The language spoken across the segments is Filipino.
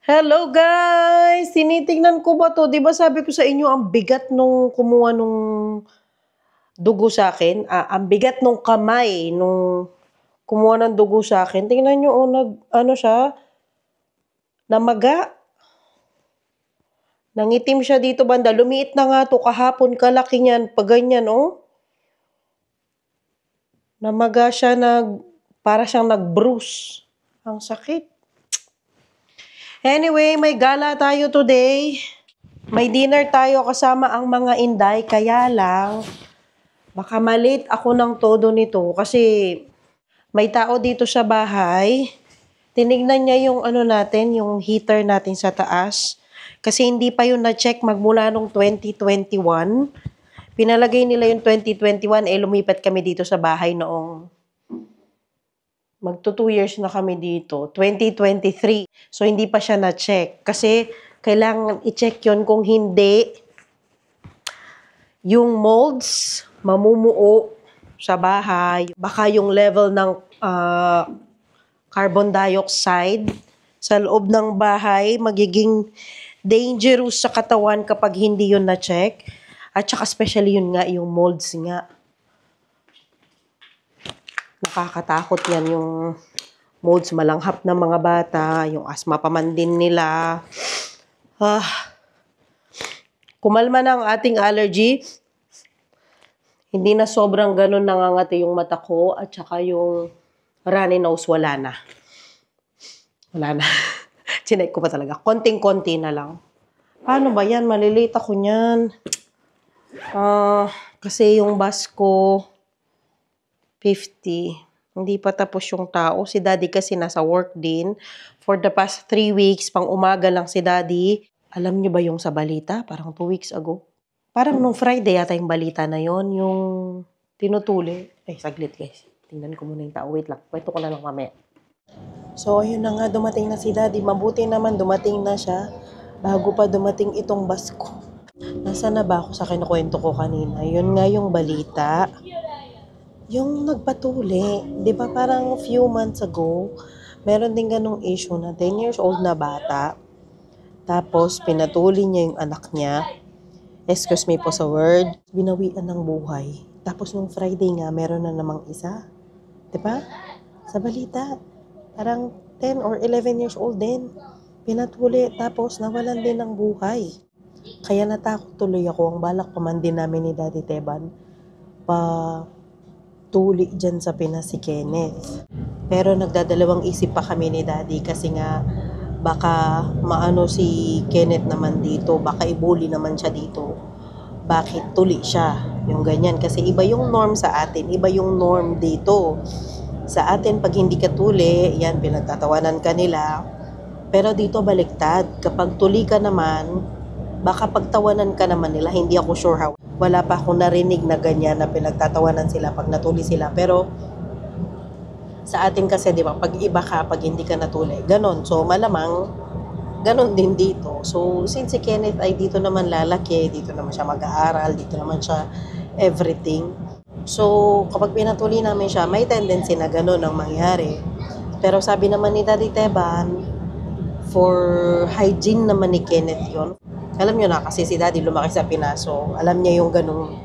Hello guys! Tinitingnan ko ba 'to? 'Di ba sabi ko sa inyo ang bigat nung kumuha nung dugo sa'kin, ang bigat nung kamay nung kumuha ng dugo sa'kin. Tingnan niyo, nag-ano siya, namaga. Nangitim siya dito banda. Lumiit na nga 'to kahapon, kalaki niyan, pa ganyan, oh. Namaga siya, para siyang nag-bruise. Ang sakit. Anyway, may gala tayo today. May dinner tayo kasama ang mga inday, kaya lang baka malate ako ng todo nito kasi may tao dito sa bahay. Tinignan niya yung natin, yung heater natin sa taas. Kasi hindi pa yun na-check magmula nung 2021. Pinalagay nila yung 2021, lumipat kami dito sa bahay noong magto 2 years na kami dito, 2023. So hindi pa siya na-check kasi kailangan i-check yun, kung hindi yung molds mamumuo sa bahay. Baka yung level ng carbon dioxide sa loob ng bahay magiging dangerous sa katawan kapag hindi yun na-check. At saka especially yun nga, yung molds nga. Nakakatakot yan, yung molds, malanghap ng mga bata, yung asthma pa man din nila. Kumalma na ang ating allergy. Hindi na sobrang ganun nangangati yung mata ko at saka yung runny nose, wala na. Wala na. Chinek ko pa talaga. Konting-konti na lang. Paano ba yan? Malilate ako niyan. Kasi yung bus ko, 50. Hindi pa tapos yung tao. Si daddy kasi nasa work din. For the past 3 weeks, pang umaga lang si daddy. Alam niyo ba yung sa balita? Parang 2 weeks ago. Parang nung Friday yata yung balita na yon, yung tinutuli. Ay, saglit guys. Tingnan ko muna yung tao. Wait lang. Kwento ko na lang mamaya. So, ayun na nga. Dumating na si daddy. Mabuti naman dumating na siya bago pa dumating itong bus ko. Nasaan na ba ako sa kinukwento ko kanina? Yun nga yung balita. Yung nagpatuli. Di ba parang few months ago, meron din ganong issue na 10 years old na bata. Tapos, pinatuli niya yung anak niya. Excuse me po sa word. Binawian ng buhay. Tapos nung Friday nga, meron na namang isa. Diba? Sa balita. Parang 10 or 11 years old din. Pinatuli. Tapos nawalan din ng buhay. Kaya natakot tuloy ako. Ang balak pa man din namin ni Daddy Teban tuli dyan sa Pinas si Kenneth. Pero nagdadalawang isip pa kami ni Daddy kasi nga baka maano si Kenneth naman dito, baka ibuli naman siya dito. Bakit tuli siya? Yung ganyan. Kasi iba yung norm sa atin, iba yung norm dito. Sa atin, pag hindi ka tuli, yan, pinagtatawanan ka nila. Pero dito baliktad. Kapag tuli ka naman, baka pagtawanan ka naman nila. Hindi ako sure how. Wala pa akong narinig na ganyan na pinagtatawanan sila pag natuli sila. Pero sa atin kasi, di ba, pag iba ka, pag hindi ka natuli, ganon. So, malamang, ganon din dito. So, since si Kenneth ay dito naman lalaki, dito naman siya mag-aaral, dito naman siya everything. So, kapag pinatuli namin siya, may tendency na ganon ang mangyari. Pero sabi naman ni Daddy Teban, for hygiene naman ni Kenneth yon. Alam nyo na, kasi si Daddy lumaki sa Pinas, so alam niya yung ganong,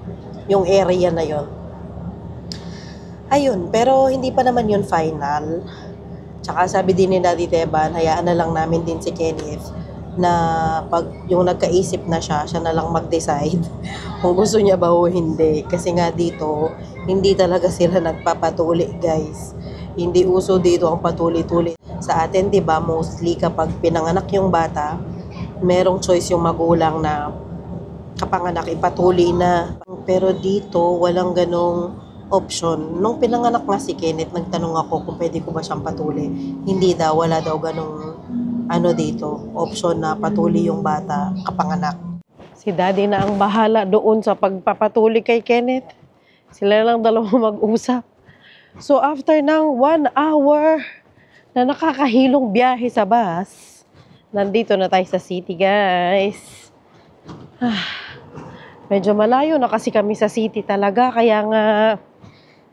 yung area na yon. Ayun, pero hindi pa naman yun final. Tsaka sabi din ni Daddy Teban, hayaan na lang namin din si Kenneth na pag yung nagkaisip na siya na lang mag-decide kung gusto niya ba o hindi. Kasi nga dito, hindi talaga sila nagpapatuli, guys. Hindi uso dito ang patuli-tuli. Sa atin, di ba, mostly kapag pinanganak yung bata, merong choice yung magulang na kapanganak ipatuli na. Pero dito, walang ganong option. Nung pinanganak nga si Kenneth, nagtanong ako kung pwede ko ba siyang patuli. Hindi daw, wala daw ganong dito, option na patuli yung bata kapanganak. Si Daddy na ang bahala doon sa pagpapatuli kay Kenneth. Sila lang dalawa mag-usap. So after ng 1 hour na nakakahilong biyahe sa bus, nandito na tayo sa city, guys. Medyo malayo na kasi kami sa city talaga, kaya nga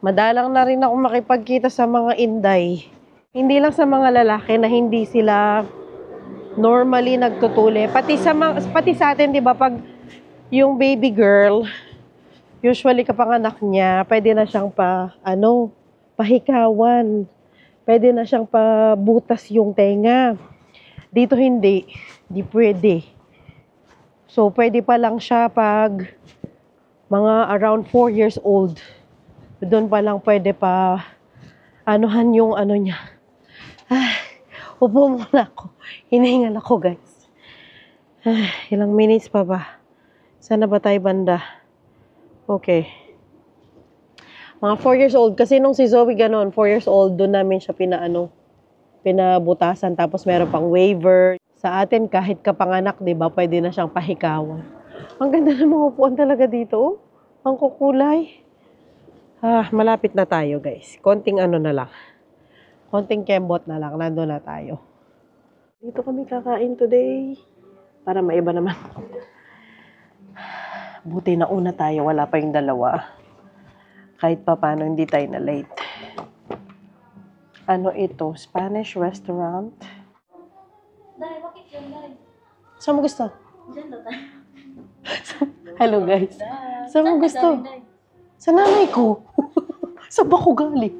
madalang na rin ako makipagkita sa mga inday. Hindi lang sa mga lalaki na hindi sila normally nagtutuli. Pati sa atin, 'di ba, pag yung baby girl, usually kapanganak niya, pwede na siyang pahikawan. Pwede na siyang pabutas yung tenga. Dito hindi pwede. So pwede pa lang siya pag mga around 4 years old. Doon pa lang pwede pa anuhan yung ano niya. Upo muna ako. Hinahingal ako, guys. Ilang minutes pa ba? Sana ba tayo banda? Okay. Mga 4 years old. Kasi nung si Zoe ganon, 4 years old, doon namin siya pinabutasan. Tapos meron pang waiver. Sa atin, kahit kapanganak, di ba, pwede na siyang pahikawan. Ang ganda ng mga upuan talaga dito. Oh. Ang kukulay. Malapit na tayo, guys. Konting ano na lang. Konting kembot na lang. Nandun na tayo. Dito kami kakain today. Para maiba naman. Buti na una tayo. Wala pa yung dalawa. Kahit pa paano, hindi tayo na late. Ano ito? Spanish restaurant. Dai, bakit yun, Dai? Saan mo gusto? Diyan na tayo. Hello, guys. Saan mo gusto? Sa nanay ko. Saan ba ko galing?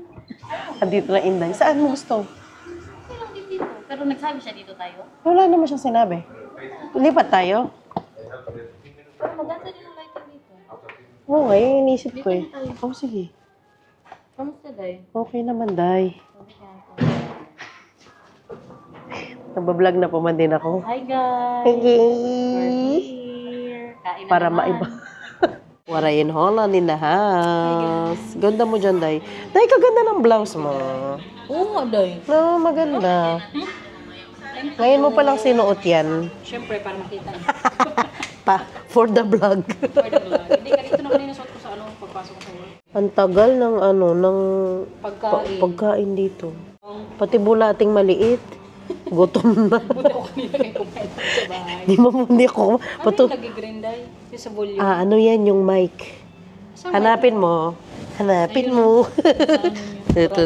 Andito na Inday. Saan mo gusto? Okay lang din dito. Pero nagsabi siya dito tayo. Wala naman siyang sinabi. Lipat tayo. Pero maganda din ang lighting dito. Oo, ngayon inisip ko eh. Lipat na tayo. Oh, sige. Kamusta, Dai? Okay naman, Day. Okay ka. Nabablog na po man din ako. Hi, guys. Hey! Here. Kain na Para naman. maiba. Warayin Holland in the house. Ganda mo dyan, Day. Day, kaganda ng blouse mo. Oo nga, Dai. No, maganda. Ngayon mo palang sinuot yan. Siyempre, para makita niyo. For the vlog. Pwede lang. Hindi, ganito na kanina suot ko sa pagpasok ko sa work. Ang tagal ng ng Pagkain. pagkain dito. Pati bulating maliit. Gutom na. Buti ako kanina kayo kumain sa bahay. Hindi ako. Ano yung nag-grind, Dai? Yung sa volume. Ano yan yung mic. Hanapin mo. Hanapin mo. Ito.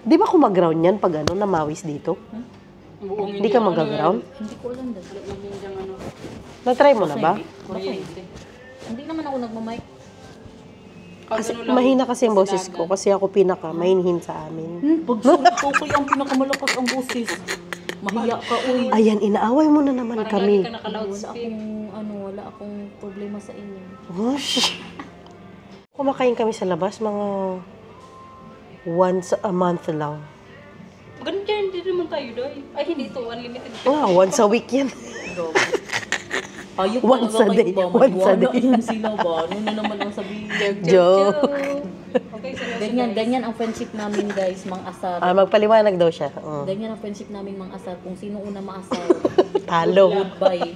Di ba kung mag-ground yan pag namawis dito? Hindi ka mag-ground? Hindi ko alam, Dai. Na-try mo na ba? Hindi naman ako nagmamic. Kasi, mahina kasi ang boses ko kasi ako pinaka-mahinhin sa amin. Pag sulit ko kayo ang pinakamalakas ang boses. Mahiya ka, uy. Ayan, inaaway mo na naman kami. Wala akong problema sa inyo. Gosh. Kumakain kami sa labas mga once a month lang. Ganun dyan, hindi naman tayo, Dai. Ay, hindi ito, unlimited. Once a week yan. Ayok Once a day. Once a day. Sila ba? Ano na naman ang sabihin? Joke. Okay, ganyan ang friendship namin, guys, mang asar. Magpaliwanag daw siya. Ganyan ang friendship namin, mang asar. Kung sino una maasar, Talo. goodbye.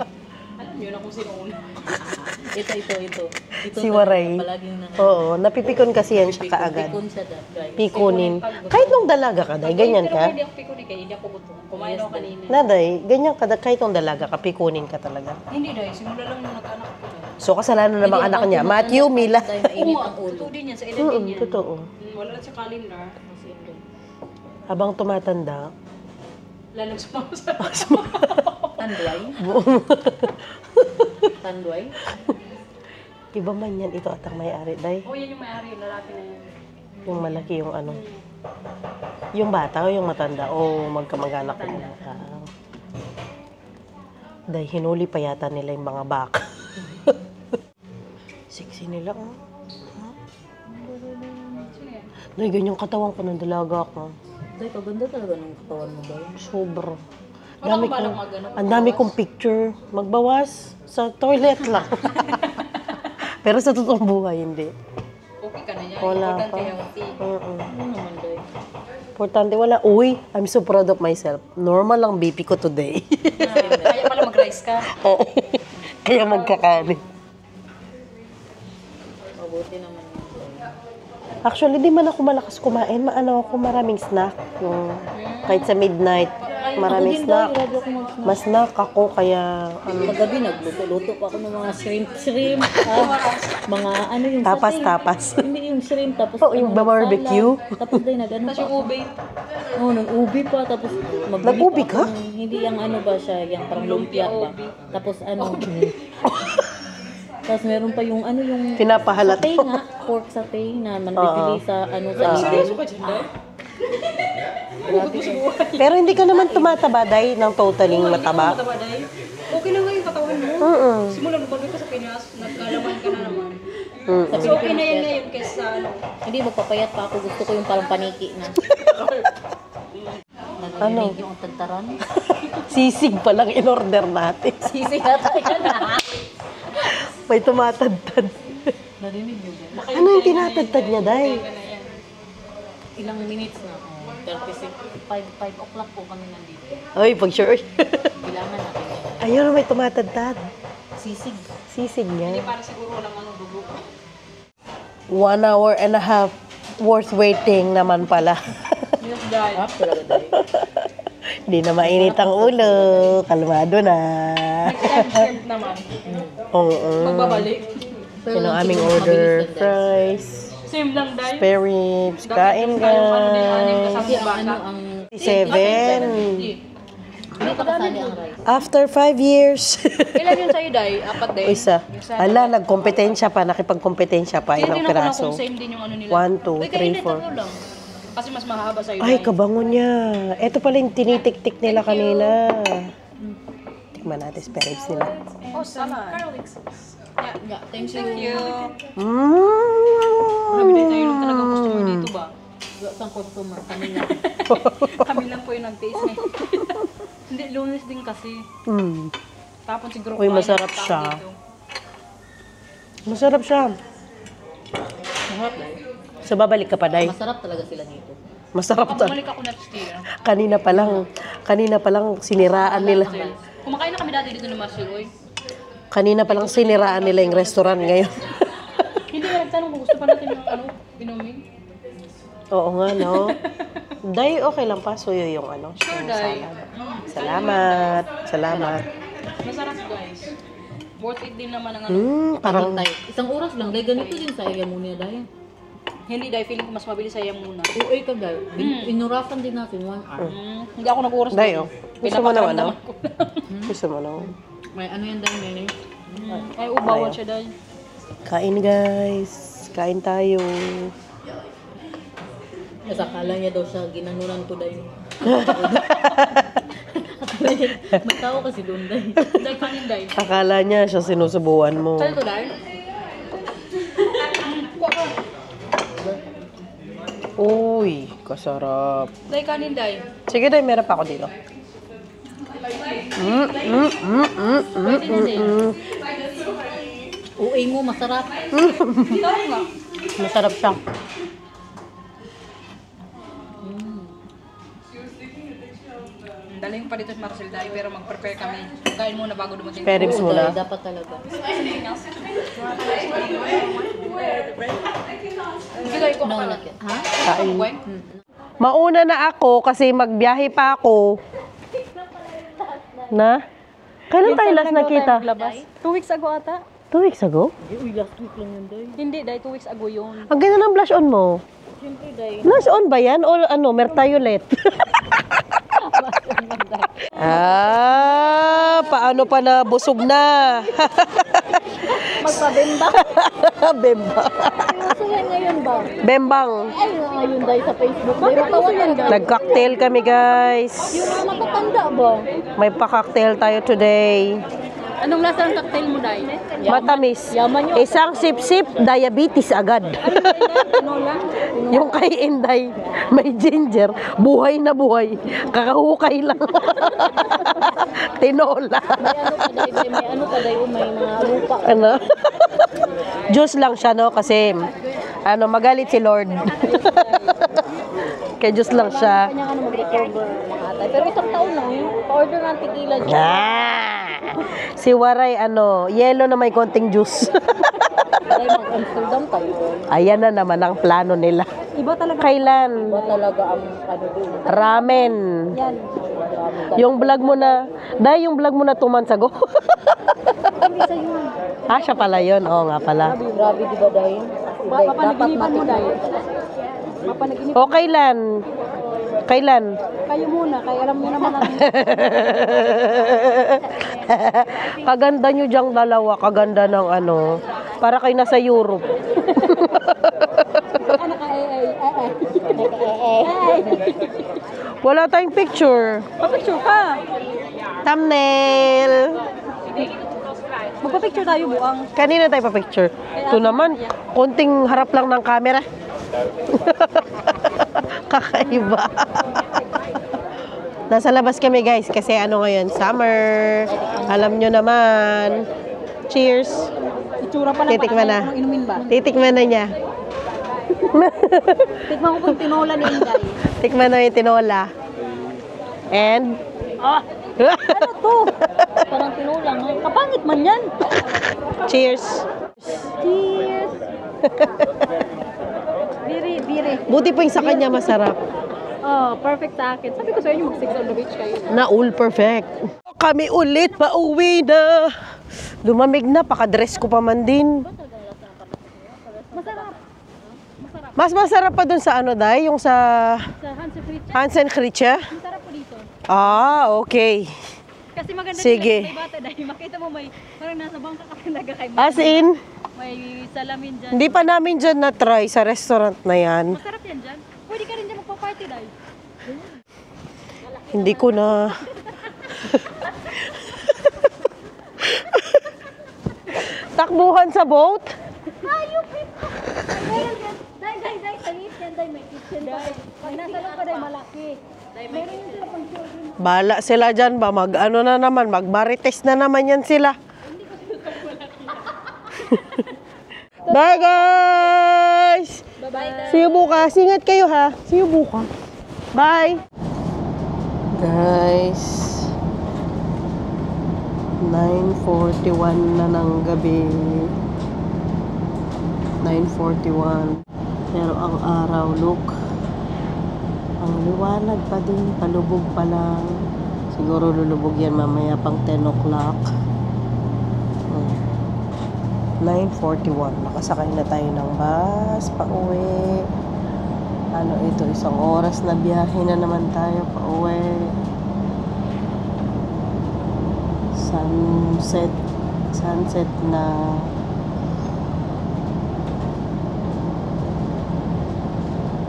Alam niyo na kung sino una. Ito. Si Waray. Palaging Oo, napipikon kasi yan siya kaagad. Pikon siya, guys. Pikunin. Kahit nung dalaga ka, Day, ganyan Pero ka. hindi ako pikunin kayo, hindi ako gutom. Kumain ako kanina. Naday, ganyan ka, kahit nung dalaga ka, pikunin ka talaga. Hindi, Dai. Simula lang nung nag-anak ako. So, kasalanan ng mga anak niya. Matthew, Mila. Mainit ang ulo. Totoo din yan, sa edad din yan. Totoo. Wala lang sa calendar. Habang tumatanda, Lalang sumama sa Tanduay? Tanduay? iba man yan. Ito at ang may-ari, Day. Oo, yan yung may-ari, yung lalaki na yan. Yung malaki, yung ano. Yung bata o yung matanda o magkamag-anak ko. Day, hinuli pa yata nila yung mga baka. Sexy nila, oh. Day, ganyang katawan ko ng dalaga ko. Day, kaganda talaga ng katawan mo, Day. Sobra. Ang dami kong picture. Magbawas sa toilet lang. Pero sa totoong buhay, hindi. Okay ka na yan. Wala Importante pa. healthy. Ano naman, Day? Importante, wala. Uy, I'm so proud of myself. Normal lang BP ko today. Kaya pala mag-rice ka. Kaya magkakanin. Mabuti naman yun. Actually, di man ako malakas kumain. Maano ako maraming snack. Yung, kahit sa midnight. Ay, Maraming Ako din, snack. Day. Grabe ako mag-snack. Mas snack ako kaya ano. Kagabi, nagluto-luto pa ako ng mga shrimp. Mga ano yung Tapas, satay. tapas. Hindi yung shrimp, tapos Oh, yung barbecue? salad. Tapos din, nag-ano pa. Tapos yung ube. Oo, nag-ubi pa. Tapos magbili Nag-ubi pa ka? ako ng- Hindi yung ano ba siya, yung parang lumpia ba. Tapos ano. Tapos meron pa yung ano yung Pinapahalat satay ko. nga, pork satay na manbibili sa ano sa Lidl. Grabe siya. Pero hindi ka naman tumataba, Day, ng totaling mataba. Okay na nga yung katawan mo. Simula nung balik ka sa Pinas, nagkalaman ka na naman. Sa So okay na yan Pilipinas. ngayon kaysa ano. Hindi, magpapayat pa ako. Gusto ko yung parang paniki na. Ano? Narinig yung tagtaran. Sisig pa lang in-order natin. Sisigatay ka na. May tumatadtad. Narinig yun. Ano yung tinatadtad niya, Day? Ilang minutes na. 36. 5 o'clock po kami nandito. Ay, pag sure. Kailangan natin yan. Ayun, may tumatadtad. Sisig. Sisig niya. Para siguro lang ano dugo. 1 hour and a half worth waiting naman pala. Yes, guys. Sarap talaga dahil. Hindi na mainit ang ulo. Kalmado na. Shrimp naman. Oo. Magbabalik. Yun ang aming order. Fries, Same lang, dahil. spare ribs, kain guys. Kasi ang ano ang... 7. Hindi pa kasali ang rice. After 5 years. Ilan yun sa'yo, Day? Apat din? Isa. Ala, nagkompetensya pa. Nakipagkompetensya pa. Ilang Tinitingnan ko lang piraso. kung same din yung ano nila. 1, 2, Uy, 3, kainit 4. ako lang. Kasi mas mahaba sa'yo, Ay, Day. kabango niya. Ito pala yung tinitik-tik nila kanina. Tikman natin spare ribs nila. Oh, salad. Garlic sauce. Yeah, thank Thank you. you. Grabe din tayo lang talagang customer dito ba? Ang customer, kami lang. Kami lang po yung nag-taste ngayon. Hindi, lunes din kasi. Mm. Tapos siguro Uy, kumain masarap ng tao siya. dito. Masarap siya. Masarap dahil. So, babalik ka pa, Day. Masarap talaga sila dito. Masarap Baka to. bumalik ako next year. Kanina pa lang siniraan nila. Kumakain na kami dati dito ng Master Oy. Kanina pa lang siniraan nila yung restaurant ngayon. Hindi ka nagtanong kung gusto pa natin yung ano, inumin. Oo nga, no? Day, okay lang pa. Suyo yung ano. Sure, yung Day. salad. Salamat. Salamat. Masarap, guys. Worth it din naman ang ano. Parang, Tayo. Isang oras lang, dahil ganito din sa Ayamunia dahil. Hindi, dahil feeling ko mas mabilis sayang muna. Uy ka dahil. Inurasan din natin 1 hour. Hindi ako nag-oras. Day, oh. Gusto mo ng ano? Pinapakiramdaman ko. Gusto mo ng... May ano yan dahil nene? Ay, bawal siya dahil. Kain, guys. Kain tayo. Kasi akala niya daw siya ginanunan ko dahil. May tao kasi doon dahil. Dahil kanin, dahil. Akala niya siya sinusubuan mo. Saan ito, dahil? Uy, kasarap. Dahil kanin, dahil. Sige, Day, meron pa ako dito. Pwede na din. Uy mo, masarap. Ikaw nga. Masarap siya. Daling pa dito si Marcel dahil pero mag-prepare kami. Kain muna bago dumating. Spare ribs Oo, muna. dahil dapat talaga. Hindi kayo ko No, pala. not yet. Ha? Kain. Kumain? Mauna na ako kasi magbiyahe pa ako. Na? Kailan tayo last nakita? 2 weeks ago ata. 2 weeks ago? Uy, last week lang yun dahil. Hindi, dahil 2 weeks ago yun. Ang ganda ng blush on mo. Siyempre dahil. Blush on ba yan? O ano, mertiolet? Paano pa na busog na? Magpabemba. Bemba. Gusto yan ngayon ba? Bembang. Ay, ngayon dahil sa Facebook. May matawa yan dahil. Nag-cocktail kami, guys. Yung mga matatanda ba? May pa-cocktail tayo today. Anong lasa ng cocktail mo, Day? Matamis. Yaman yun. Isang sip-sip, diabetes agad. Tinola? Yung kay Inday, may ginger, buhay na buhay. Kakahukay lang. Tinola. May ano pa dahil, may mga lupa. Ano? Juice lang siya, no? Kasi, ano, magalit si Lord. Kaya juice lang siya. Kanya ka na mag-recover mga atay. Pero isang taon lang yun. Pa-order ng tequila dyan. Si Waray, ano, yellow na may konting juice. Dahil mag-Amsterdam tayo. Ayan na naman ang plano nila. Iba talaga. Kailan? Ba talaga ang ano doon? Ramen. Yan. Yung vlog mo na, dahil yung vlog mo na 2 months ago. Siya pala yun. Oo nga pala. Grabe, di ba, Day? Papanaginipan mo, Day. Papanaginipan. O kailan? Kailan? Kayo muna, kaya alam niyo naman natin. Kaganda nyo diyang dalawa. Kaganda ng ano. Para kayo nasa Europe. Wala tayong picture. Papicture ka. Thumbnail. Magpapicture tayo buang. Kanina tayo pa-picture. Ito naman, konting harap lang ng camera. Kakaiba. Nasa labas kami guys kasi ano ngayon, summer. Alam nyo naman. Cheers. Itsura pa lang. Titikman na. Anong inumin ba? Titikman na niya. Tikman ko kung tinola ni Inday. Tikman na yung tinola. And? Ano to? Parang tinola. No? Kapangit man yan. Cheers. Cheers. Biri. Buti po yung sa kanya masarap. Oh, perfect sa akin. Sabi ko sa inyo, mag-6 on the beach kayo. Na all perfect. Kami ulit, pauwi na. Lumamig na, pakadress ko pa man din. Masarap. Mas masarap pa dun sa ano, Day? Yung sa Sa Hans and Fritz. Hans and Fritz? Masarap po dito. Okay. Kasi maganda Sige. dito may bata dahil makita mo may parang nasa bangka ka talaga kay As in, may salamin dyan. hindi pa namin dyan na-try sa restaurant na yan. Masarap yan dyan. Pwede ka rin dyan magpa-party dahil. Hindi ko na... Takbuhan sa boat? Ayop ito! Dahil, sangit yan, dahil may kitchen pa. Pag nasa loob pa dahil malaki. Meron yung sila pang children. Bala sila dyan ba? Mag-ano na naman, mag-marites na naman yan sila. Bye guys! Bye-bye. See you bukas. Ingat kayo ha. See you bukas. Bye! Guys, 9:41 na ng gabi. 9:41. Pero ang araw, look. Ang liwanag pa din. Palubog pa lang. Siguro lulubog yan mamaya pang 10 o'clock. 9:41. Nakasakay na tayo ng bus pauwi. Ano ito, 1 oras na biyahe na naman tayo pauwi. Sunset na.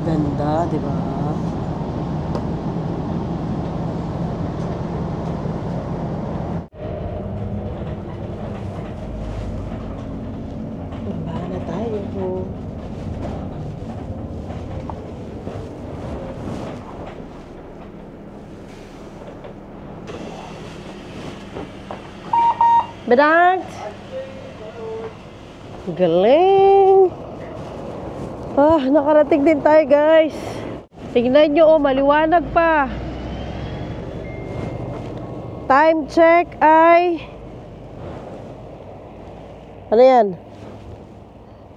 Ganda, di ba? Baba na tayo. Bedankt! Galing! Nakarating din tayo guys. Tignan nyo, maliwanag pa. Time check ay... Ano yan?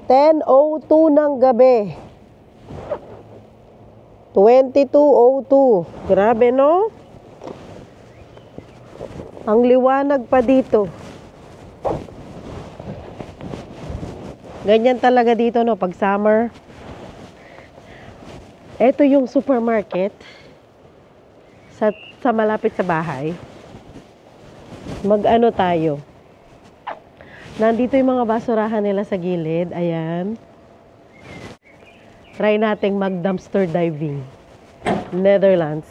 10:02 ng gabi. 22:02. Grabe, no? Ang liwanag pa dito. Ganyan talaga dito, no? Pag summer. Ito yung supermarket sa malapit sa bahay. Mag-ano tayo? Nandito yung mga basurahan nila sa gilid. Ayan. Try nating mag-dumpster diving. Netherlands.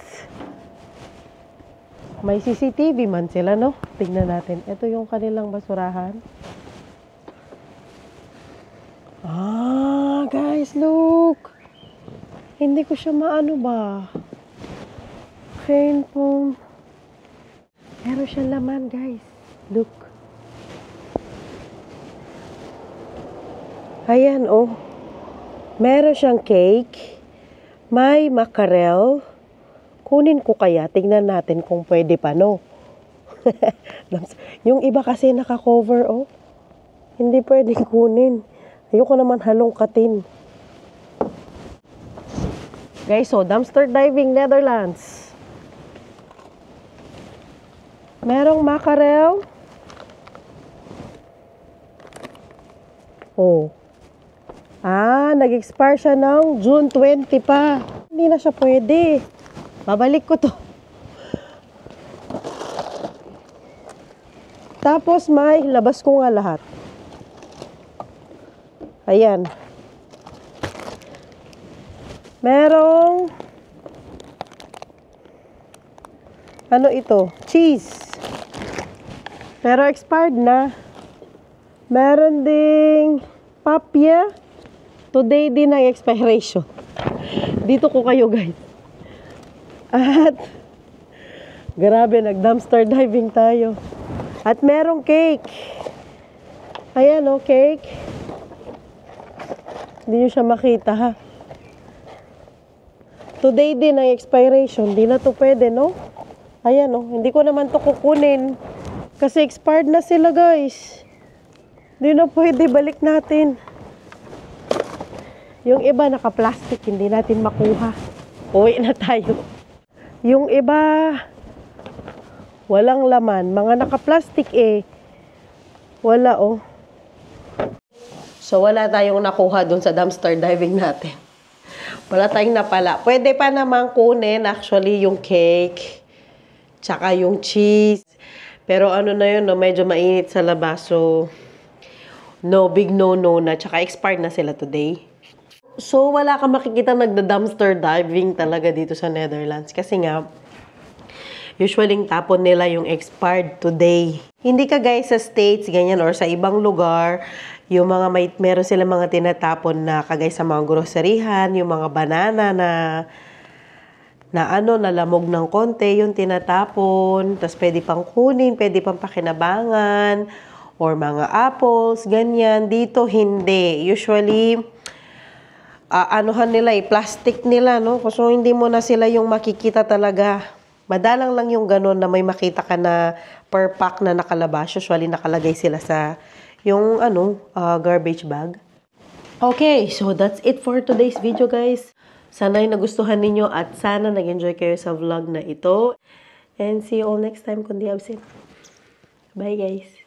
May CCTV man sila, no? Tingnan natin. Ito yung kanilang basurahan. Guys, look. Hindi ko siya maano ba. Handphone. Meron siyang laman, guys. Look. Ayan, oh. Meron siyang cake. May mackerel. Kunin ko kaya. Tingnan natin kung pwede pa, no? Yung iba kasi naka-cover, oh. Hindi pwedeng kunin. Ayoko naman halongkatin. Guys, so dumpster diving, Netherlands. Merong mackerel. Oh. Nag-expire siya ng June 20 pa. Hindi na siya pwede. Babalik ko to. Tapos may labas ko nga lahat. Ayan. Merong ano ito? Cheese. Pero expired na. Meron ding papya. Today din ang expiration. Dito ko kayo guys. At grabe, nag-dumpster diving tayo. At merong cake. Ayan o, cake. Hindi nyo siya makita ha. Today din ang expiration. Di na to pwede, no? Ayan o, hindi ko naman to kukunin. Kasi expired na sila guys. Di na pwede, balik natin. Yung iba naka-plastic, hindi natin makuha. Uwi na tayo. Yung iba, walang laman. Mga naka-plastic wala oh. So wala tayong nakuha dun sa dumpster diving natin. Wala tayong napala. Pwede pa naman kunin actually yung cake, tsaka yung cheese. Pero ano na yun, no, medyo mainit sa labas. So, no, big no-no na. Tsaka expired na sila today. So, wala kang makikita nagda-dumpster diving talaga dito sa Netherlands. Kasi nga, usually tapon nila yung expired today. Hindi ka guys sa States, ganyan, or sa ibang lugar, yung mga meron sila mga tinatapon na kagaya sa mga groceryhan, yung mga banana na lamog ng konti, yung tinatapon, tapos pwede pang kunin, pwede pang pakinabangan, or mga apples, ganyan. Dito, hindi. Usually, anuhan nila plastic nila, no? So, hindi mo na sila yung makikita talaga. Madalang lang yung ganun na may makita ka na per pack na nakalabas. Usually, nakalagay sila sa yung, garbage bag. Okay, so that's it for today's video, guys. Sana'y nagustuhan ninyo at sana nag-enjoy kayo sa vlog na ito. And see you all next time, kundi absent. Bye, guys.